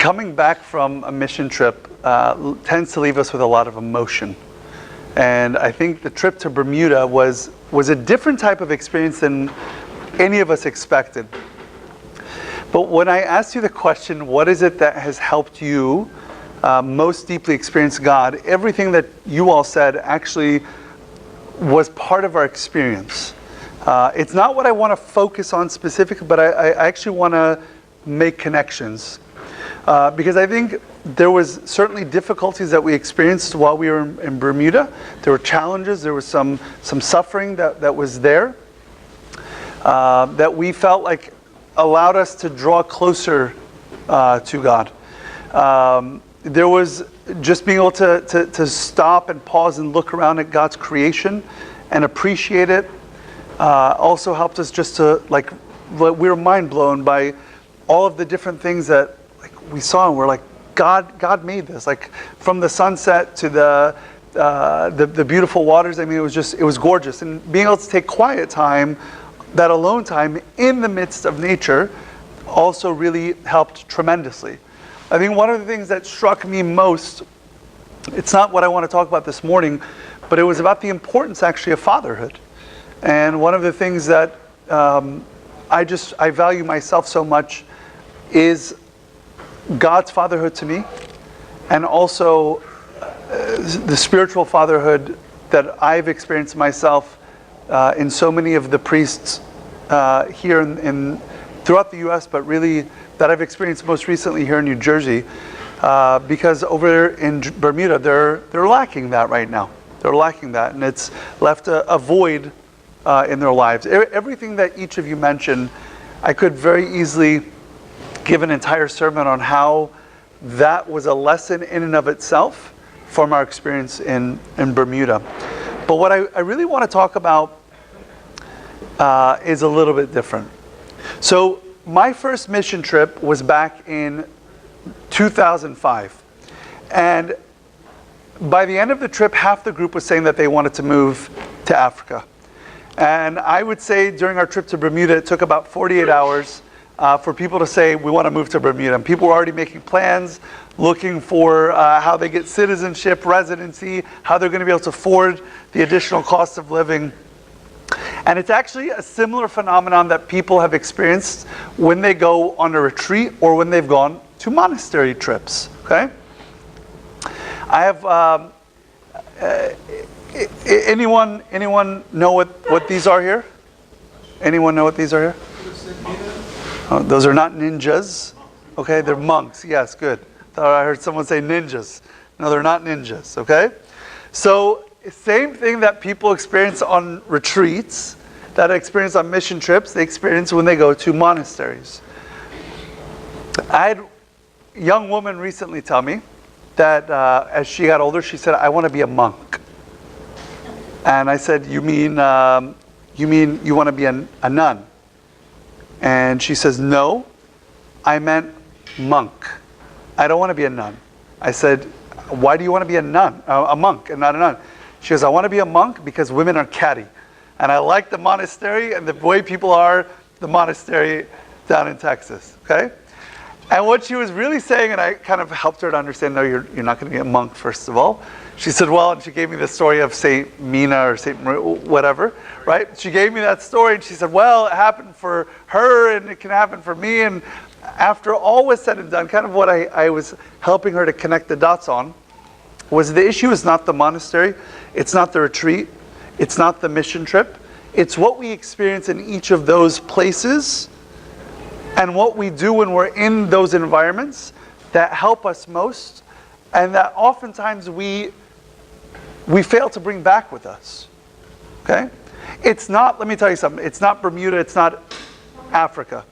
coming back from a mission trip tends to leave us with a lot of emotion. And I think the trip to Bermuda was a different type of experience than any of us expected. But when I asked you the question, what is it that has helped you most deeply experience God, everything that you all said actually was part of our experience. It's not what I want to focus on specifically, but I actually want to make connections. Because I think there was certainly difficulties that we experienced while we were in Bermuda. There were challenges, there was some suffering that was there, that we felt like allowed us to draw closer to God. There was just being able to stop and pause and look around at God's creation and appreciate it. Also helped us just to, like, we were mind blown by all of the different things that we saw, and we're like, God made this. Like, from the sunset to the beautiful waters. I mean, it was gorgeous. And being able to take quiet time, that alone time in the midst of nature, also really helped tremendously. I think one of the things that struck me most, it's not what I want to talk about this morning, but it was about the importance actually of fatherhood. And one of the things that I value myself so much is God's fatherhood to me, and also the spiritual fatherhood that I've experienced myself in so many of the priests here in throughout the U.S., but really that I've experienced most recently here in New Jersey, because over in Bermuda they're lacking that right now. They're lacking that, and it's left a void in their lives. Everything that each of you mentioned, I could very easily give an entire sermon on how that was a lesson in and of itself from our experience in Bermuda. But what I really want to talk about is a little bit different. So my first mission trip was back in 2005. And by the end of the trip, half the group was saying that they wanted to move to Africa. And I would say during our trip to Bermuda, it took about 48 hours for people to say, we want to move to Bermuda. And people were already making plans, looking for how they get citizenship, residency, how they're going to be able to afford the additional cost of living. And it's actually a similar phenomenon that people have experienced when they go on a retreat or when they've gone to monastery trips. Okay? I have anyone know what these are here? Anyone know what these are here? Oh, those are not ninjas. Okay, they're monks. Yes, good. Thought I heard someone say ninjas. No, they're not ninjas. Okay? So, same thing that people experience on retreats, that experience on mission trips, they experience when they go to monasteries. I had a young woman recently tell me that as she got older, she said, I want to be a monk. And I said, you mean you want to be a nun? And she says, no, I meant monk. I don't want to be a nun. I said, why do you want to be a monk and not a nun? She goes, I want to be a monk because women are catty. And I like the monastery and the way people are, the monastery down in Texas. Okay? And what she was really saying, and I kind of helped her to understand, no, you're not going to be a monk, first of all. She said, well, and she gave me the story of Saint Mina or Saint Maria, whatever, right? She gave me that story, and she said, well, it happened for her, and it can happen for me. And after all was said and done, kind of what I was helping her to connect the dots on was the issue is not the monastery, it's not the retreat, it's not the mission trip, it's what we experience in each of those places and what we do when we're in those environments that help us most, and that oftentimes we fail to bring back with us. Okay? It's not, let me tell you something, it's not Bermuda, it's not Africa.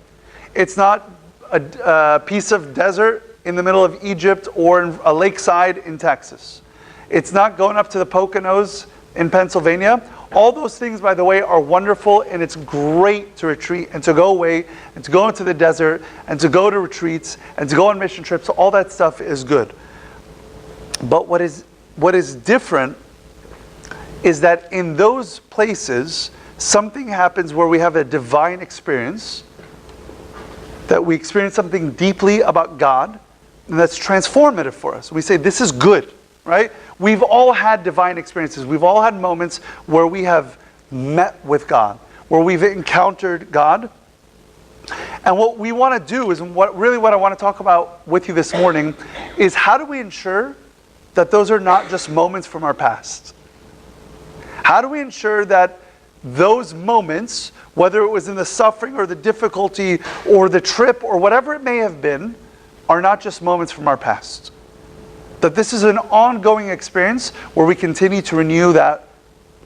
It's not a piece of desert in the middle of Egypt or in a lakeside in Texas. It's not going up to the Poconos in Pennsylvania. All those things, by the way, are wonderful, and it's great to retreat and to go away and to go into the desert and to go to retreats and to go on mission trips. All that stuff is good. But what is different is that in those places, something happens where we have a divine experience, that we experience something deeply about God, and that's transformative for us. We say, this is good, right? We've all had divine experiences. We've all had moments where we have met with God, where we've encountered God. And what we want to do is, what I want to talk about with you this morning is, how do we ensure that those are not just moments from our past? How do we ensure that those moments, whether it was in the suffering or the difficulty or the trip or whatever it may have been, are not just moments from our past? That this is an ongoing experience where we continue to renew that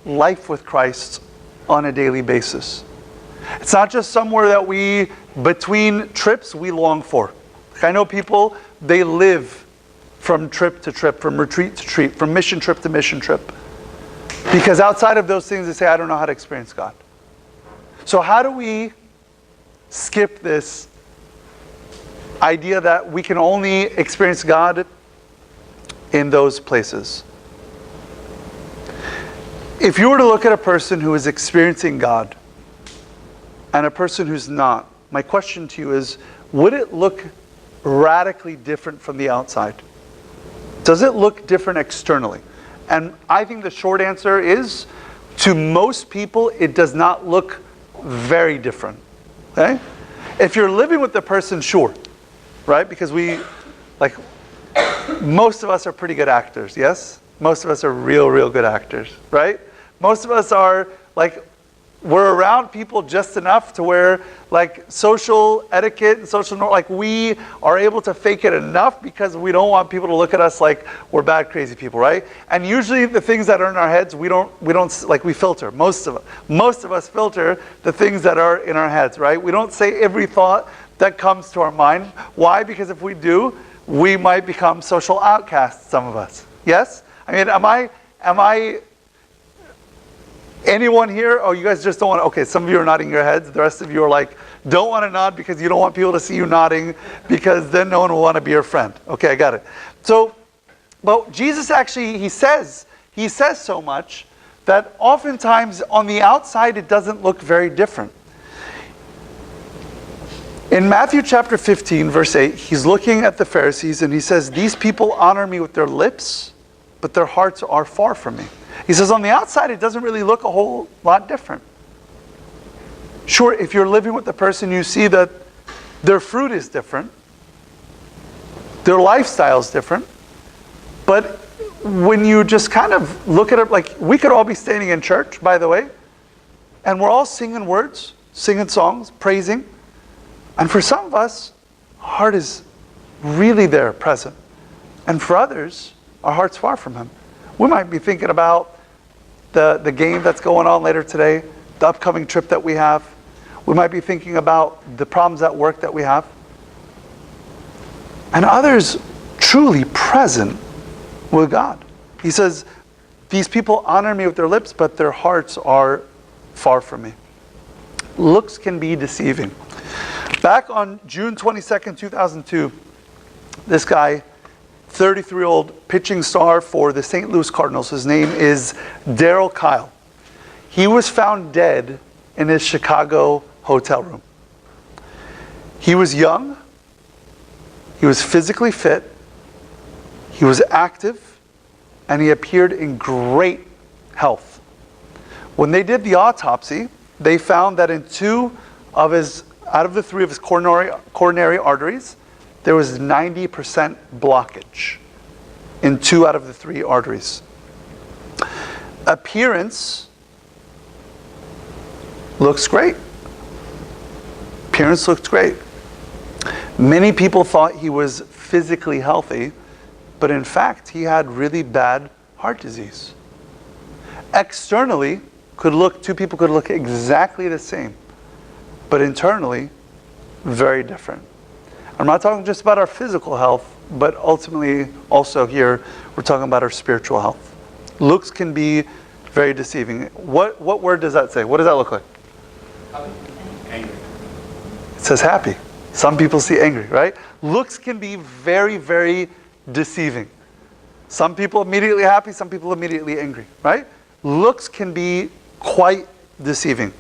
life with Christ on a daily basis. It's not just somewhere that we, between trips, we long for. I know people, they live from trip to trip, from retreat to retreat, from mission trip to mission trip. Because outside of those things, they say, I don't know how to experience God. So how do we skip this idea that we can only experience God in those places? If you were to look at a person who is experiencing God and a person who's not, my question to you is, would it look radically different from the outside? Does it look different externally? And I think the short answer is, to most people, it does not look very different. Okay? If you're living with the person, sure. Right? Because most of us are pretty good actors, yes? Most of us are real good actors, right? Most of us are, we're around people just enough to where, social etiquette and social norm, we are able to fake it enough because we don't want people to look at us like we're bad, crazy people, right? And usually the things that are in our heads, we filter. Most of us filter the things that are in our heads, right? We don't say every thought that comes to our mind. Why? Because if we do, we might become social outcasts, some of us. Yes? I mean, am I anyone here? Oh, you guys just don't want to, okay, some of you are nodding your heads. The rest of you are don't want to nod because you don't want people to see you nodding, because then no one will want to be your friend. Okay, I got it. So, but Jesus actually, he says so much that oftentimes on the outside it doesn't look very different. In Matthew chapter 15, verse 8, he's looking at the Pharisees and he says, these people honor me with their lips, but their hearts are far from me. He says on the outside it doesn't really look a whole lot different. Sure, if you're living with the person, you see that their fruit is different, their lifestyle is different, but when you just kind of look at it, we could all be standing in church, by the way, and we're all singing words, singing songs, praising, and for some of us, our heart is really there, present. And for others, our heart's far from Him. We might be thinking about the game that's going on later today, the upcoming trip that we have. We might be thinking about the problems at work that we have. And others truly present with God. He says, these people honor me with their lips, but their hearts are far from me. Looks can be deceiving. Back on June 22nd, 2002, this guy, 33-year-old pitching star for the St. Louis Cardinals, his name is Darryl Kyle. He was found dead in his Chicago hotel room. He was young, he was physically fit, he was active, and he appeared in great health. When they did the autopsy, they found that in out of the three of his coronary arteries, there was 90% blockage in 2 out of the 3 arteries. Appearance looks great. Appearance looks great. Many people thought he was physically healthy, but in fact, he had really bad heart disease. Externally, 2 people could look exactly the same, but internally, very different. I'm not talking just about our physical health, but ultimately also here, we're talking about our spiritual health. Looks can be very deceiving. What word does that say? What does that look like? Angry. It says happy. Some people see angry, right? Looks can be very, very deceiving. Some people immediately happy, some people immediately angry, right? Looks can be quite deceiving.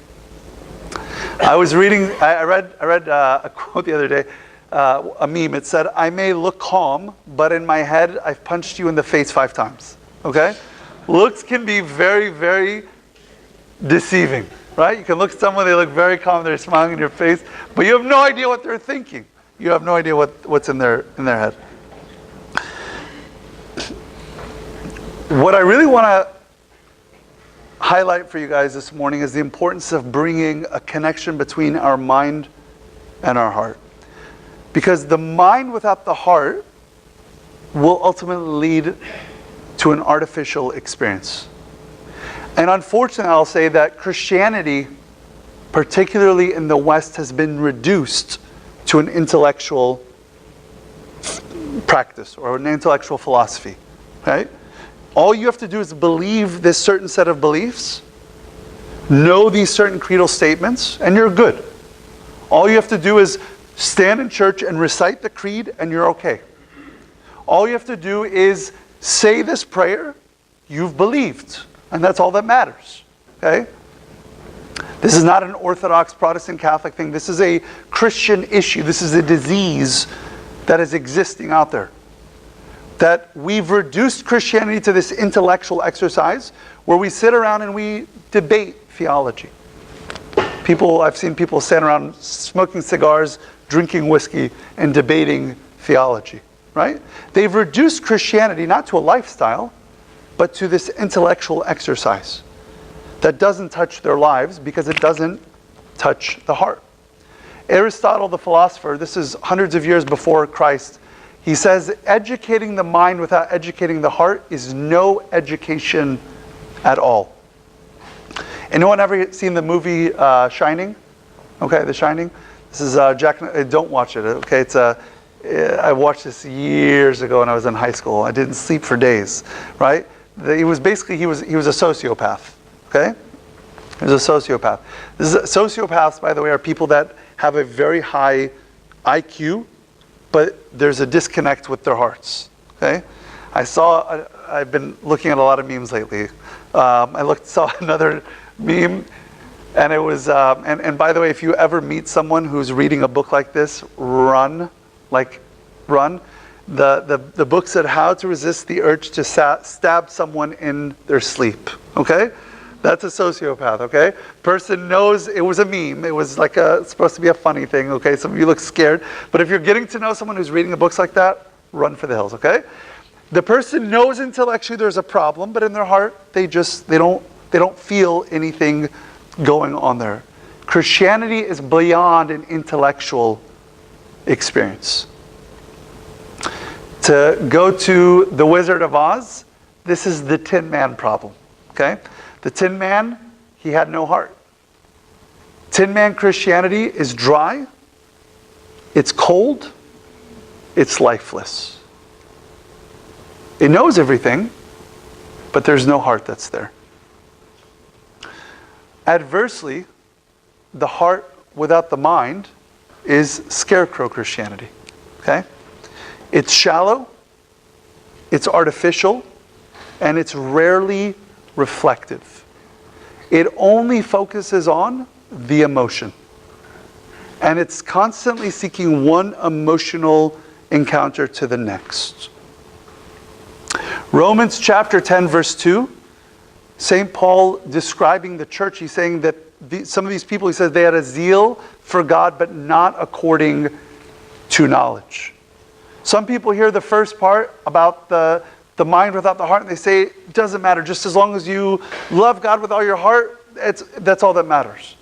I read a quote the other day. a meme. It said, I may look calm, but in my head, I've punched you in the face 5 times. Okay? Looks can be very, very deceiving, right? You can look at someone, they look very calm, they're smiling in your face, but you have no idea what they're thinking. You have no idea what's in their head. What I really want to highlight for you guys this morning is the importance of bringing a connection between our mind and our heart. Because the mind without the heart will ultimately lead to an artificial experience. And unfortunately, I'll say that Christianity, particularly in the West, has been reduced to an intellectual practice or an intellectual philosophy, right? All you have to do is believe this certain set of beliefs, know these certain creedal statements, and you're good. All you have to do is stand in church and recite the creed, and you're okay. All you have to do is say this prayer, you've believed, and that's all that matters, okay? This is not an Orthodox Protestant Catholic thing. This is a Christian issue. This is a disease that is existing out there. That we've reduced Christianity to this intellectual exercise where we sit around and we debate theology. I've seen people stand around smoking cigars, drinking whiskey, and debating theology, right? They've reduced Christianity not to a lifestyle, but to this intellectual exercise that doesn't touch their lives because it doesn't touch the heart. Aristotle, the philosopher, this is hundreds of years before Christ, he says, educating the mind without educating the heart is no education at all. Anyone ever seen the movie Shining? Okay, The Shining. This is Jack. Don't watch it. Okay, I watched this years ago when I was in high school. I didn't sleep for days. Right? He was a sociopath. Okay, he was a sociopath. Sociopaths, by the way, are people that have a very high IQ, but there's a disconnect with their hearts. Okay, I've been looking at a lot of memes lately. Saw another meme, and it was and by the way, if you ever meet someone who's reading a book like this, run. The book said how to resist the urge to stab someone in their sleep. Okay, that's a sociopath. Okay, person knows it was a meme. It was like supposed to be a funny thing. Okay, some of you look scared, but if you're getting to know someone who's reading books like that, run for the hills. Okay, the person knows intellectually there's a problem, but in their heart they don't feel anything going on there. Christianity is beyond an intellectual experience. To go to the Wizard of Oz, this is the Tin Man problem. Okay? The Tin Man, he had no heart. Tin Man Christianity is dry, it's cold, it's lifeless. It knows everything, but there's no heart that's there. Adversely, the heart without the mind is scarecrow Christianity. Okay? It's shallow, it's artificial, and it's rarely reflective. It only focuses on the emotion. And it's constantly seeking one emotional encounter to the next. Romans chapter 10, verse 2, St. Paul describing the church, he's saying that some of these people, he says, they had a zeal for God, but not according to knowledge. Some people hear the first part about the mind without the heart, and they say, it doesn't matter, just as long as you love God with all your heart, that's all that matters.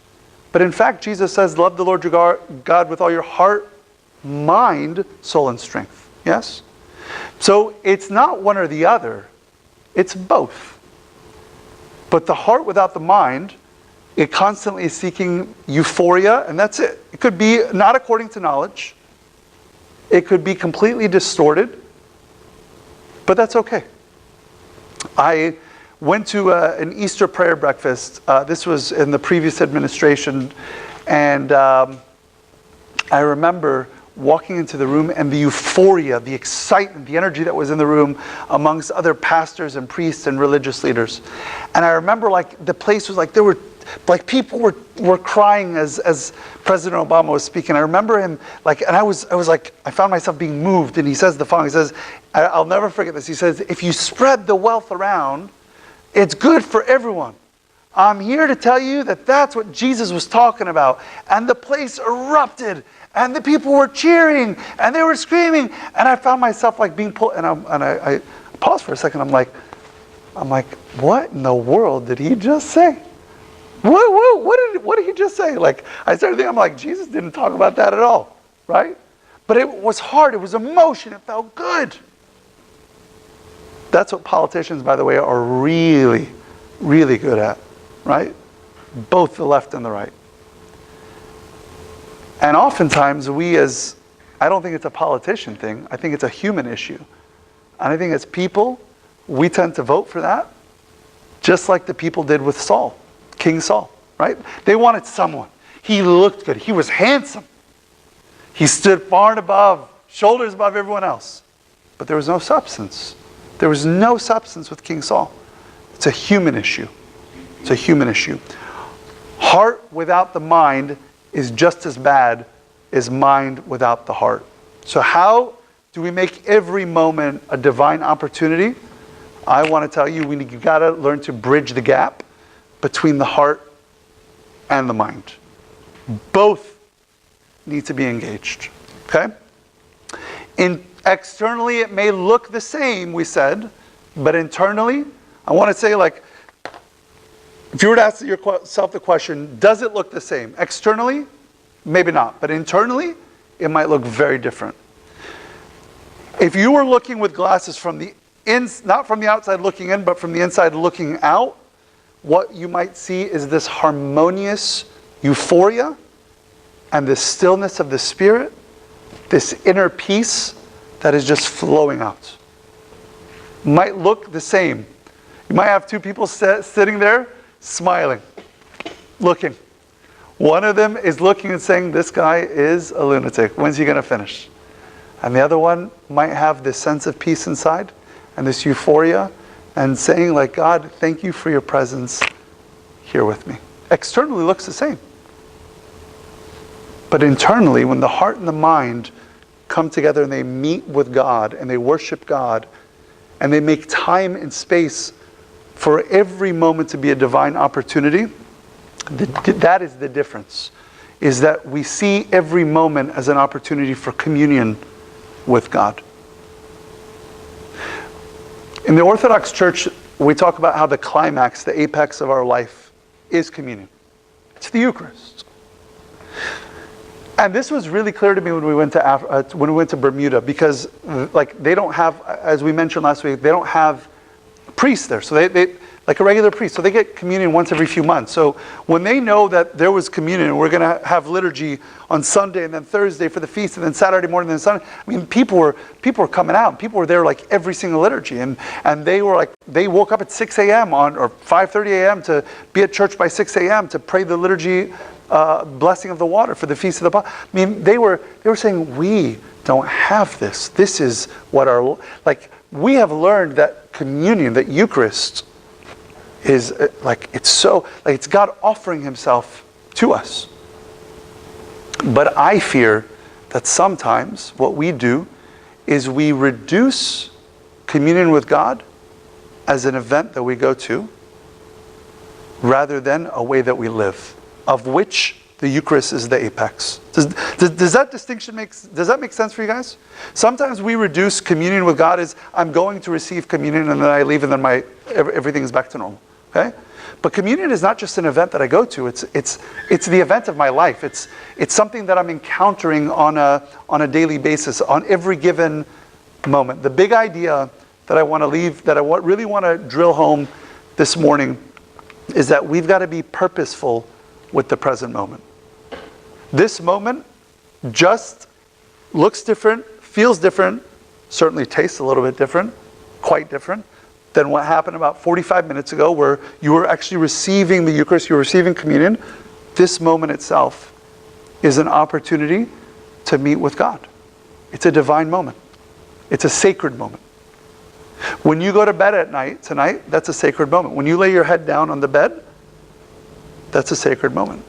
But in fact, Jesus says, love the Lord your God with all your heart, mind, soul, and strength. Yes? So it's not one or the other, it's both. But the heart without the mind, it constantly is seeking euphoria, and that's it. It could be not according to knowledge. It could be completely distorted, but that's okay. I went to an Easter prayer breakfast. This was in the previous administration, and I remember walking into the room and the euphoria, the excitement, the energy that was in the room amongst other pastors and priests and religious leaders. And I remember the place was there were like people were crying as President Obama was speaking. I remember him and I was like, I found myself being moved. And he says the following. He says, I'll never forget this. He says, if you spread the wealth around, it's good for everyone. I'm here to tell you that that's what Jesus was talking about. And the place erupted, and the people were cheering, and they were screaming, and I found myself like being pulled. And I paused for a second. I'm like, what in the world did he just say? What did he just say? Like, I started thinking, I'm like, Jesus didn't talk about that at all, right? But it was hard. It was emotion. It felt good. That's what politicians, by the way, are really, really good at, right? Both the left and the right. And oftentimes I don't think it's a politician thing. I think it's a human issue. And I think as people, we tend to vote for that, just like the people did with Saul, King Saul, right? They wanted someone. He looked good. He was handsome. He stood far and above, shoulders above everyone else. But there was no substance. There was no substance with King Saul. It's a human issue. It's a human issue. Heart without the mind is just as bad as mind without the heart. So how do we make every moment a divine opportunity? I want to tell you, you've got to learn to bridge the gap between the heart and the mind. Both need to be engaged. Okay? Externally, it may look the same, we said, but internally, I want to say, like, if you were to ask yourself the question, does it look the same? Externally, maybe not, but internally, it might look very different. If you were looking with glasses from not from the outside looking in, but from the inside looking out, what you might see is this harmonious euphoria and the stillness of the spirit, this inner peace that is just flowing out. Might look the same. You might have two people sitting there smiling, looking. One of them is looking and saying, this guy is a lunatic. When's he going to finish? And the other one might have this sense of peace inside and this euphoria and saying, like, God, thank you for your presence here with me. Externally looks the same. But internally, when the heart and the mind come together and they meet with God and they worship God and they make time and space for every moment to be a divine opportunity, that is the difference. Is that we see every moment as an opportunity for communion with God. In the Orthodox Church, we talk about how the climax, the apex of our life is communion. It's the Eucharist. And this was really clear to me when we went to Bermuda, because like they don't have, as we mentioned last week, they don't have priests there. So they like a regular priest. So they get communion once every few months. So when they know that there was communion and we're going to have liturgy on Sunday and then Thursday for the feast and then Saturday morning and then Sunday, I mean, people were coming out. People were there like every single liturgy. And they were like, they woke up at 6 a.m. or 5:30 a.m. to be at church by 6 a.m. to pray the liturgy blessing of the water for the Feast of the Body. I mean, they were saying, we don't have this. This is what we have learned that communion, that Eucharist is it's God offering himself to us. But I fear that sometimes what we do is we reduce communion with God as an event that we go to rather than a way that we live, of which the Eucharist is the apex. Does that distinction make sense for you guys? Sometimes we reduce communion with God as I'm going to receive communion and then I leave and then everything is back to normal. Okay? But communion is not just an event that I go to. It's the event of my life. It's something that I'm encountering on a daily basis, on every given moment. The big idea that I want to leave, that I really want to drill home this morning, is that we've got to be purposeful with the present moment. This moment just looks different, feels different, certainly tastes a little bit different, quite different than what happened about 45 minutes ago, where you were actually receiving the Eucharist, you were receiving communion. This moment itself is an opportunity to meet with God. It's a divine moment. It's a sacred moment. When you go to bed at night, tonight, that's a sacred moment. When you lay your head down on the bed, That's a sacred moment.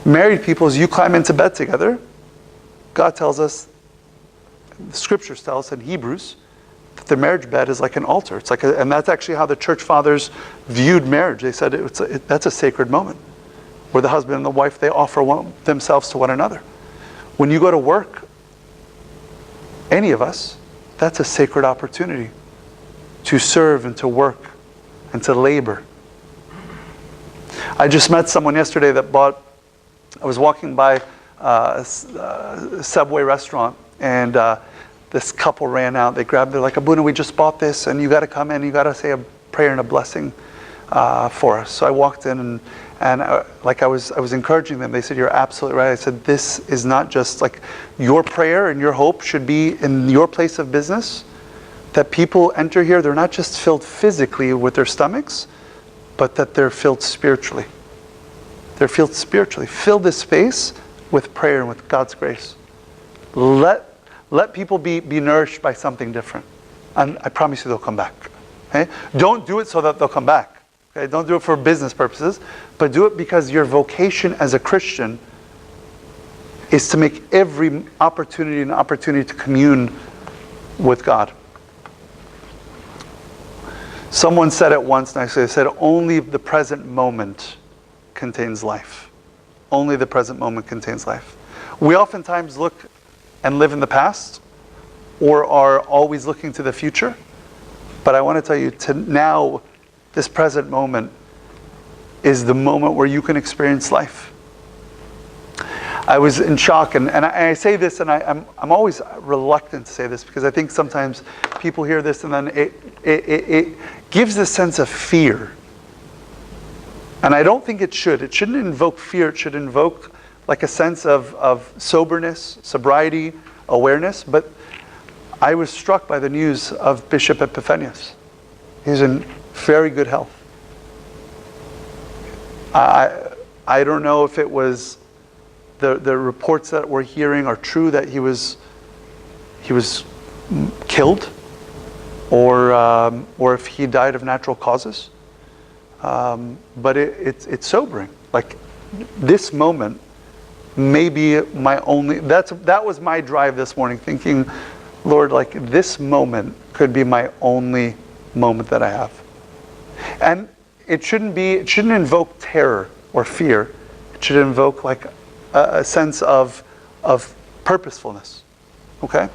Married people, as you climb into bed together, God tells us, the scriptures tell us in Hebrews, that the marriage bed is like an altar. It's like and that's actually how the church fathers viewed marriage. They said that's a sacred moment where the husband and the wife, they offer themselves to one another. When you go to work, any of us, that's a sacred opportunity to serve and to work and to labor. I just met someone yesterday that I was walking by a Subway restaurant, and this couple ran out. They're like, Abuna, we just bought this, and you got to come in. You got to say a prayer and a blessing for us. So I walked in, and I was encouraging them. They said, you're absolutely right. I said, this is not just like your prayer and your hope should be in your place of business, that people enter here, they're not just filled physically with their stomachs, but that they're filled spiritually. They're filled spiritually. Fill this space with prayer and with God's grace. Let people be nourished by something different. And I promise you they'll come back. Okay? Don't do it so that they'll come back. Okay? Don't do it for business purposes, but do it because your vocation as a Christian is to make every opportunity an opportunity to commune with God. Someone said it once nicely. They said, only the present moment contains life. Only the present moment contains life. We oftentimes look and live in the past, or are always looking to the future. But I want to tell you, now, this present moment is the moment where you can experience life. I was in shock, and I say this, and I'm always reluctant to say this, because I think sometimes people hear this and then it gives a sense of fear. And I don't think it should. It shouldn't invoke fear. It should invoke like a sense of soberness, sobriety, awareness. But I was struck by the news of Bishop Epiphanius. He's in very good health. I don't know if it was the reports that we're hearing are true, that he was killed, or if he died of natural causes. But it's sobering. Like, this moment may be my only. That was my drive this morning, thinking, Lord, like, this moment could be my only moment that I have. And it shouldn't invoke terror or fear. It should invoke like a sense of purposefulness. Okay?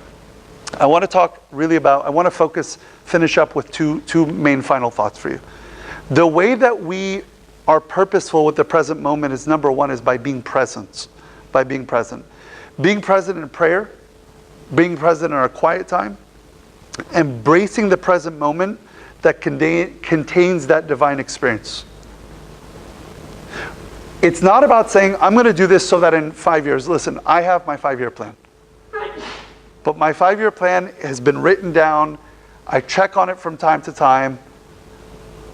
I want to finish up with two main final thoughts for you. The way that we are purposeful with the present moment is, number one, is by being present. By being present. Being present in prayer, being present in our quiet time, embracing the present moment that contains that divine experience. It's not about saying, I'm going to do this so that in 5 years, listen, I have my 5-year plan. But my 5-year plan has been written down. I check on it from time to time.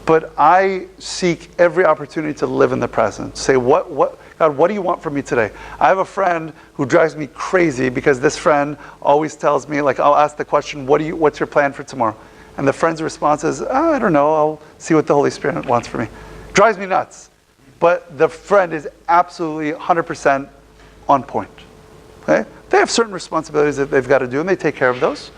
But I seek every opportunity to live in the present. Say, God, what do you want from me today? I have a friend who drives me crazy, because this friend always tells me, like, I'll ask the question, what's your plan for tomorrow? And the friend's response is, I don't know, I'll see what the Holy Spirit wants for me. Drives me nuts. But the friend is absolutely 100% on point. Okay? They have certain responsibilities that they've got to do, and they take care of those.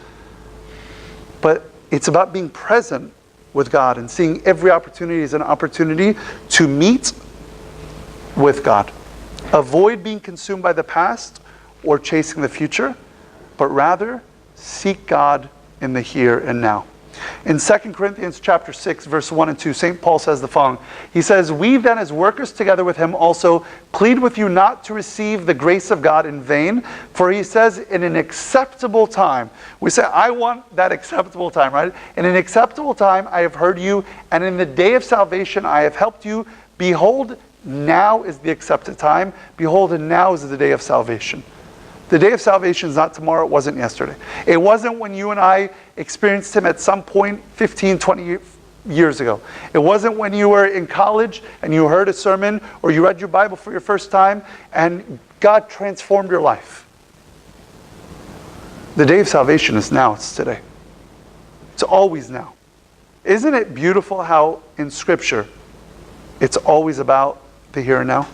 But it's about being present with God and seeing every opportunity as an opportunity to meet with God. Avoid being consumed by the past or chasing the future, but rather seek God in the here and now. In 2 Corinthians chapter 6, verse 1 and 2, St. Paul says the following. He says, we then, as workers together with him, also plead with you not to receive the grace of God in vain. For he says, in an acceptable time. We say, I want that acceptable time, right? In an acceptable time I have heard you, and in the day of salvation I have helped you. Behold, now is the accepted time. Behold, and now is the day of salvation. The day of salvation is not tomorrow. It wasn't yesterday. It wasn't when you and I experienced him at some point 15, 20 years ago. It wasn't when you were in college and you heard a sermon or you read your Bible for your first time and God transformed your life. The day of salvation is now. It's today. It's always now. Isn't it beautiful how in Scripture It's always about the here and now.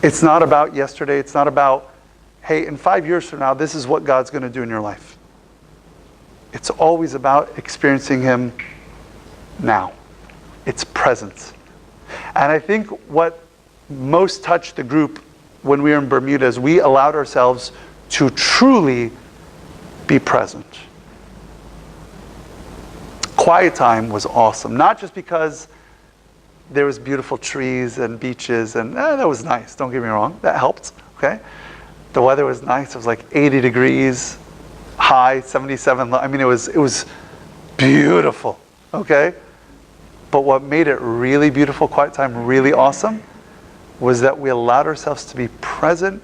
It's not about yesterday. It's not about, hey, in 5 years from now, this is what God's going to do in your life. It's always about experiencing Him now. It's presence. And I think what most touched the group when we were in Bermuda is we allowed ourselves to truly be present. Quiet time was awesome. Not just because there was beautiful trees and beaches, and that was nice, don't get me wrong. That helped, okay? The weather was nice. It was like 80 degrees, high, 77 low. I mean, it was beautiful, okay? But what made it really beautiful, quiet time, really awesome, was that we allowed ourselves to be present,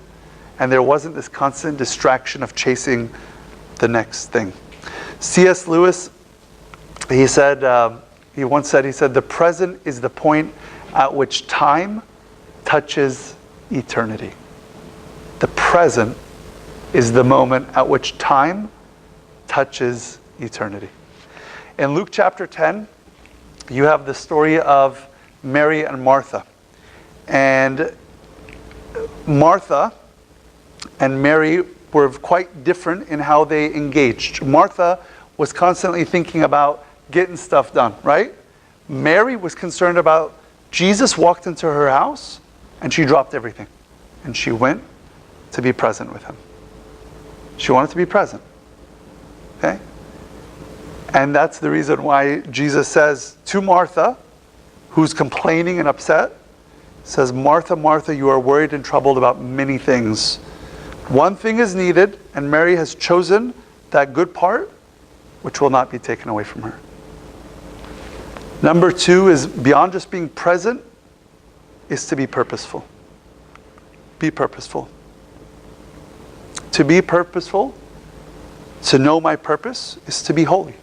and there wasn't this constant distraction of chasing the next thing. C.S. Lewis, he once said, the present is the point at which time touches eternity. The present is the moment at which time touches eternity. In Luke chapter 10, you have the story of Mary and Martha. And Martha and Mary were quite different in how they engaged. Martha was constantly thinking about getting stuff done, right? Mary was concerned about Jesus walked into her house and she dropped everything. And she went to be present with Him. She wanted to be present. Okay? And that's the reason why Jesus says to Martha, who's complaining and upset, says, Martha, Martha, you are worried and troubled about many things. One thing is needed, and Mary has chosen that good part, which will not be taken away from her. Number 2 is beyond just being present, is to be purposeful. Be purposeful. To be purposeful, to know my purpose, is to be holy.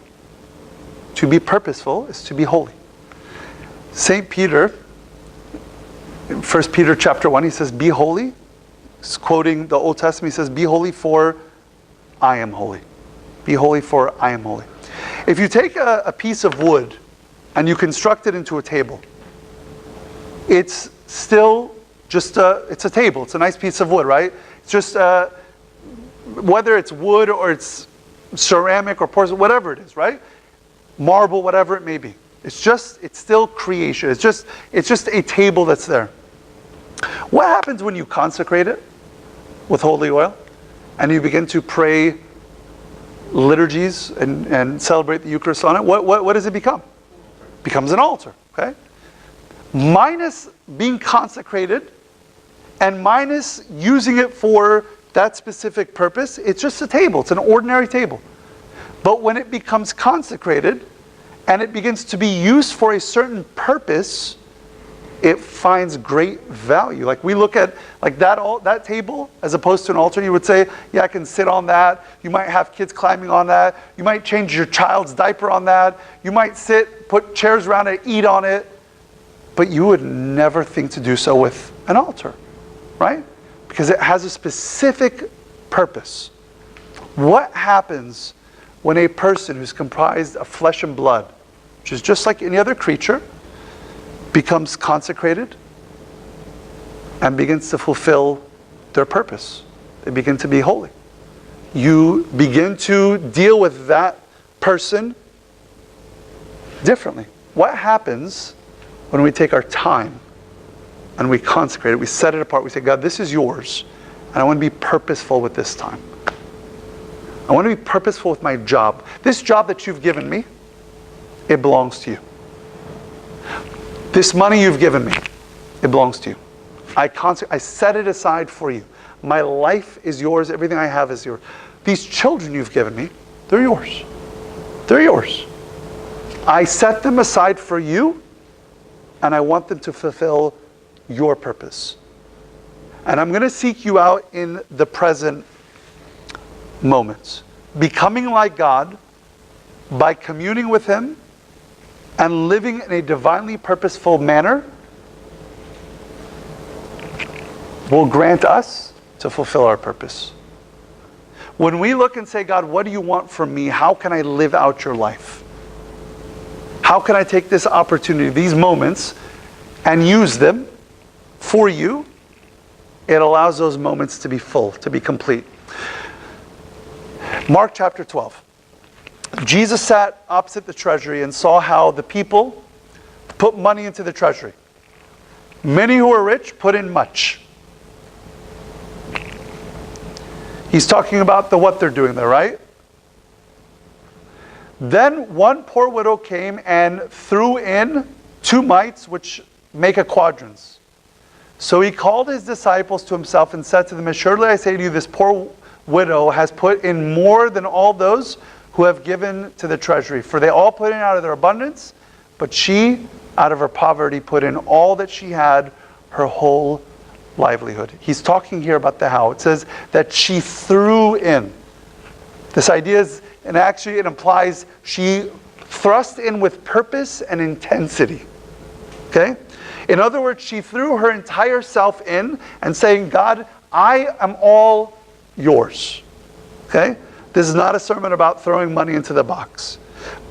To be purposeful is to be holy. St. Peter, in 1 Peter chapter 1, he says, be holy. He's quoting the Old Testament. He says, be holy for I am holy. Be holy for I am holy. If you take a piece of wood and you construct it into a table, it's still just it's a table. It's a nice piece of wood, right? It's just, whether it's wood or it's ceramic or porcelain, whatever it is, right? Marble, whatever it may be. It's still creation. It's just a table that's there. What happens when you consecrate it with holy oil and you begin to pray liturgies and celebrate the Eucharist on it? What does it become? It becomes an altar, okay? Minus being consecrated and minus using it for that specific purpose, it's just a table. It's an ordinary table. But when it becomes consecrated and it begins to be used for a certain purpose, it finds great value. Like we look at like that table as opposed to an altar, you would say, yeah, I can sit on that. You might have kids climbing on that. You might change your child's diaper on that. You might put chairs around it, eat on it. But you would never think to do so with an altar, right? Because it has a specific purpose. What happens when a person who's comprised of flesh and blood, which is just like any other creature, becomes consecrated and begins to fulfill their purpose? They begin to be holy. You begin to deal with that person differently. What happens when we take our time and we consecrate it, we set it apart, we say, God, this is yours, and I want to be purposeful with this time. I want to be purposeful with my job. This job that you've given me, it belongs to you. This money you've given me, it belongs to you. I set it aside for you. My life is yours. Everything I have is yours. These children you've given me, they're yours. They're yours. I set them aside for you, and I want them to fulfill your purpose. And I'm going to seek you out in the present moments. Becoming like God by communing with Him and living in a divinely purposeful manner will grant us to fulfill our purpose. When we look and say, God, what do you want from me? How can I live out your life? How can I take this opportunity, these moments, and use them for you? It allows those moments to be full, to be complete. Mark chapter 12. Jesus sat opposite the treasury and saw how the people put money into the treasury. Many who were rich put in much. He's talking about what they're doing there, right? Then one poor widow came and threw in 2 mites, which make a quadrans. So he called his disciples to himself and said to them, "Assuredly I say to you, this poor widow has put in more than all those who have given to the treasury. For they all put in out of their abundance, but she, out of her poverty, put in all that she had, her whole livelihood." He's talking here about the how. It says that she threw in. This idea is, and actually it implies she thrust in with purpose and intensity. Okay? In other words, she threw her entire self in and saying, "God, I am all yours." Okay? This is not a sermon about throwing money into the box.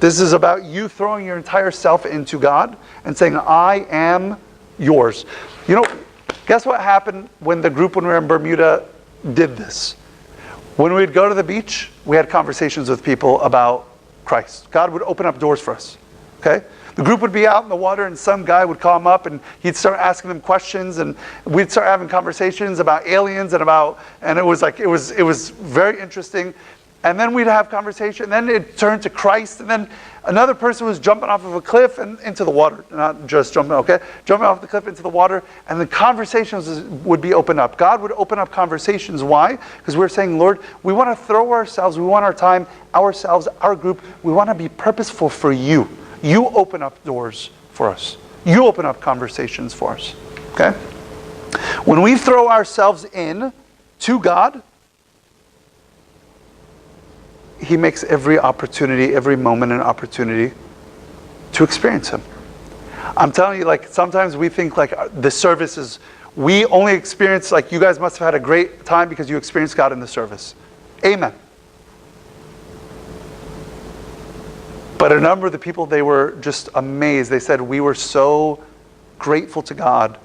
This is about you throwing your entire self into God and saying, "I am yours." You know, guess what happened when the group, when we were in Bermuda, did this? When we'd go to the beach, we had conversations with people about Christ. God would open up doors for us. Okay? The group would be out in the water and some guy would call them up and he'd start asking them questions and we'd start having conversations about aliens and it was very interesting. And then we'd have conversation, and then it turned to Christ, and then another person was jumping off of a cliff and into the water. Not just jumping, okay? Jumping off the cliff into the water, and the conversations would be opened up. God would open up conversations. Why? Because we're saying, "Lord, we want to throw ourselves, we want our time, ourselves, our group, we want to be purposeful for you. You open up doors for us. You open up conversations for us." Okay? When we throw ourselves in to God, He makes every opportunity, every moment an opportunity to experience Him. I'm telling you, like, sometimes we think like the service is, we only experience, like, you guys must have had a great time because you experienced God in the service. Amen. But a number of the people, they were just amazed. They said, "We were so grateful to God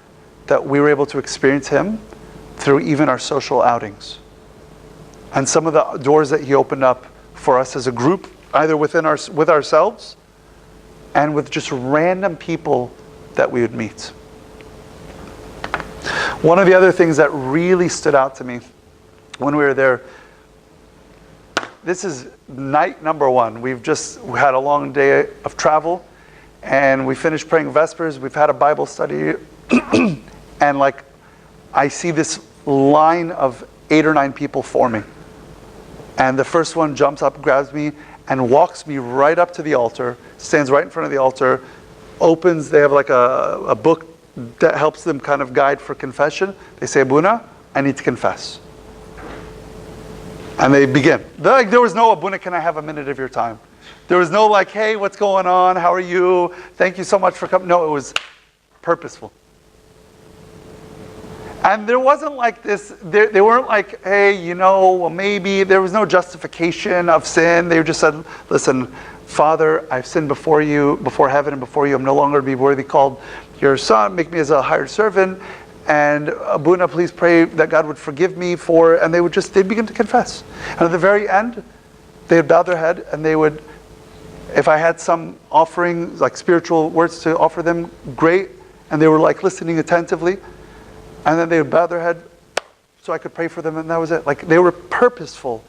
that we were able to experience Him through even our social outings." And some of the doors that He opened up for us as a group, either with ourselves and with just random people that we would meet. One of the other things that really stood out to me when we were there, this is night number 1. We had a long day of travel and we finished praying Vespers. We've had a Bible study and like I see this line of 8 or 9 people forming. And the first one jumps up, grabs me, and walks me right up to the altar, stands right in front of the altar, opens, they have like a book that helps them kind of guide for confession. They say, "Abuna, I need to confess." And they begin. There was no, "Abuna, can I have a minute of your time?" There was no like, "Hey, what's going on? How are you? Thank you so much for coming." No, it was purposeful. And there wasn't like this, they weren't like, "Hey, you know, well maybe," there was no justification of sin. They just said, "Listen, Father, I've sinned before you, before heaven and before you. I'm no longer to be worthy called your son. Make me as a hired servant. And Abuna, please pray that God would forgive me for," and they'd begin to confess. And at the very end, they would bow their head and they would, if I had some offering, like spiritual words to offer them, great. And they were like listening attentively. And then they would bow their head so I could pray for them, and that was it. Like, they were purposeful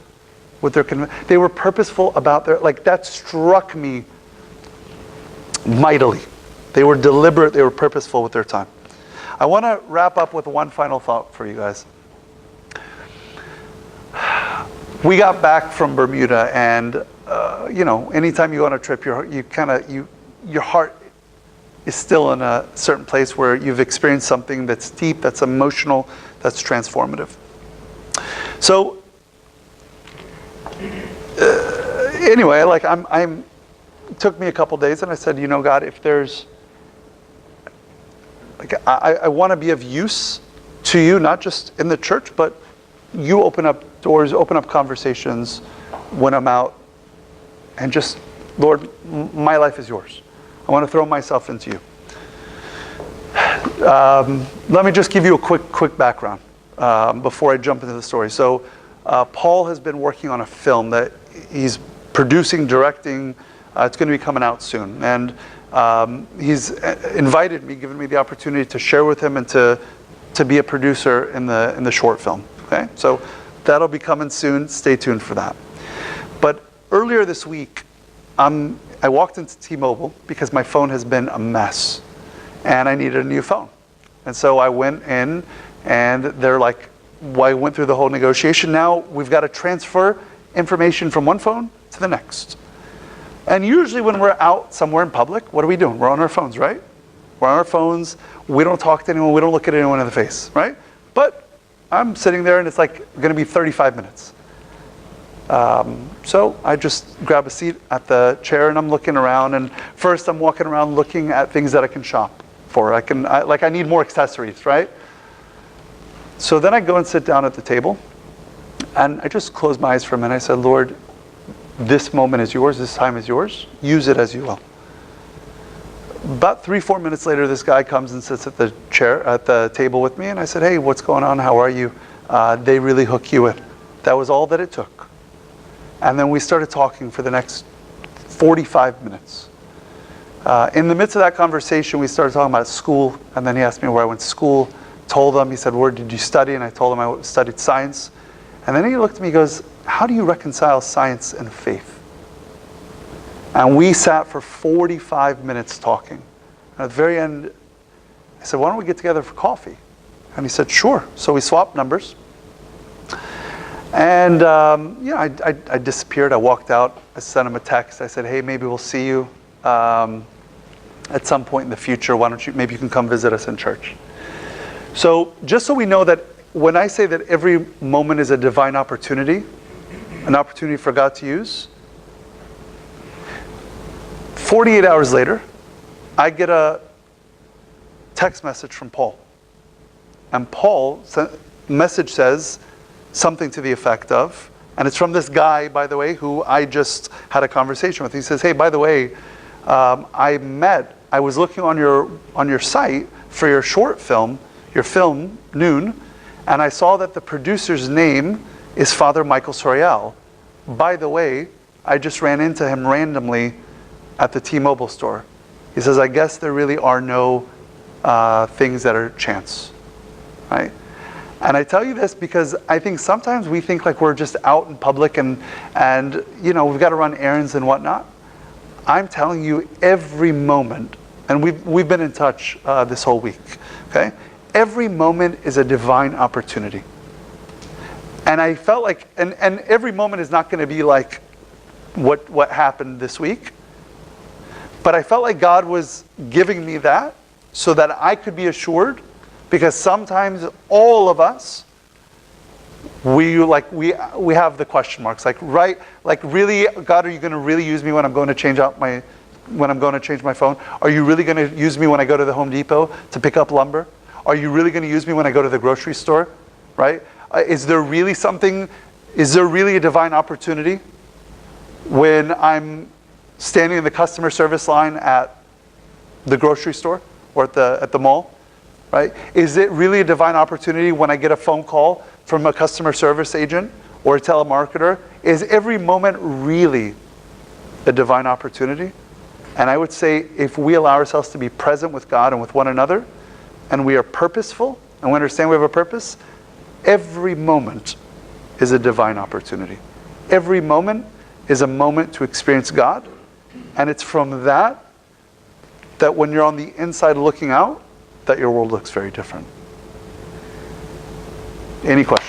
with their they were purposeful about their, like, that struck me mightily. They were deliberate, they were purposeful with their time. I want to wrap up with one final thought for you guys. We got back from Bermuda, and you know, anytime you go on a trip, your heart is still in a certain place where you've experienced something that's deep, that's emotional, that's transformative. So, anyway, like it took me a couple days, and I said, "You know, God, if there's, like, I want to be of use to you, not just in the church, but you open up doors, open up conversations when I'm out, and just, Lord, my life is yours. I want to throw myself into you. Let me just give you a quick background before I jump into the story. So Paul has been working on a film that he's producing, directing. It's going to be coming out soon. And he's invited me, given me the opportunity to share with him and to be a producer in the short film. Okay, so that'll be coming soon. Stay tuned for that. But earlier this week, I walked into T-Mobile because my phone has been a mess, and I needed a new phone. And so I went in, and they're like, well, I went through the whole negotiation. Now we've got to transfer information from one phone to the next. And usually when we're out somewhere in public, what are we doing? We're on our phones, right? We're on our phones. We don't talk to anyone. We don't look at anyone in the face, right? But I'm sitting there, and it's like going to be 35 minutes. So I just grab a seat at the chair, and I'm looking around. And first, I'm walking around looking at things that I can shop for. I need more accessories, right? So then I go and sit down at the table, and I just close my eyes for a minute. I said, Lord, this moment is yours. This time is yours. Use it as you will. About 3-4 minutes later, this guy comes and sits at the table with me, and I said, hey, what's going on? How are you? They really hook you in. That was all that it took. And then we started talking for the next 45 minutes. In the midst of that conversation, we started talking about school, and then he asked me where I went to school. Told him, he said, where did you study? And I told him I studied science. And then he looked at me and goes, how do you reconcile science and faith? And we sat for 45 minutes talking. And at the very end, I said, why don't we get together for coffee? And he said, sure. So we swapped numbers. And I disappeared. I walked out. I sent him a text. I said, hey, maybe we'll see you at some point in the future. Why don't you, maybe you can come visit us in church. So just so we know that when I say that every moment is a divine opportunity, an opportunity for God to use, 48 hours later, I get a text message from Paul. And Paul's message says something to the effect of, and it's from this guy, by the way, who I just had a conversation with. He says, hey, by the way, I was looking on your site for your short film, your film, Noon, and I saw that the producer's name is Father Michael Sorial. By the way, I just ran into him randomly at the T-Mobile store. He says, I guess there really are no things that are chance, right? And I tell you this because I think sometimes we think like we're just out in public and we've got to run errands and whatnot. I'm telling you, every moment, and we've been in touch this whole week, okay? Every moment is a divine opportunity. And I felt like, and every moment is not going to be like what happened this week, but I felt like God was giving me that so that I could be assured, because sometimes all of us, we have the question marks, really, God, are you going to really use me when I'm going to change my phone? Are you really going to use me when I go to the Home Depot to pick up lumber? Are you really going to use me when I go to the grocery store, right? Is there really a divine opportunity when I'm standing in the customer service line at the grocery store or at the mall, right? Is it really a divine opportunity when I get a phone call from a customer service agent or a telemarketer? Is every moment really a divine opportunity? And I would say if we allow ourselves to be present with God and with one another, and we are purposeful, and we understand we have a purpose, every moment is a divine opportunity. Every moment is a moment to experience God, and it's from that when you're on the inside looking out, that your world looks very different. Any questions?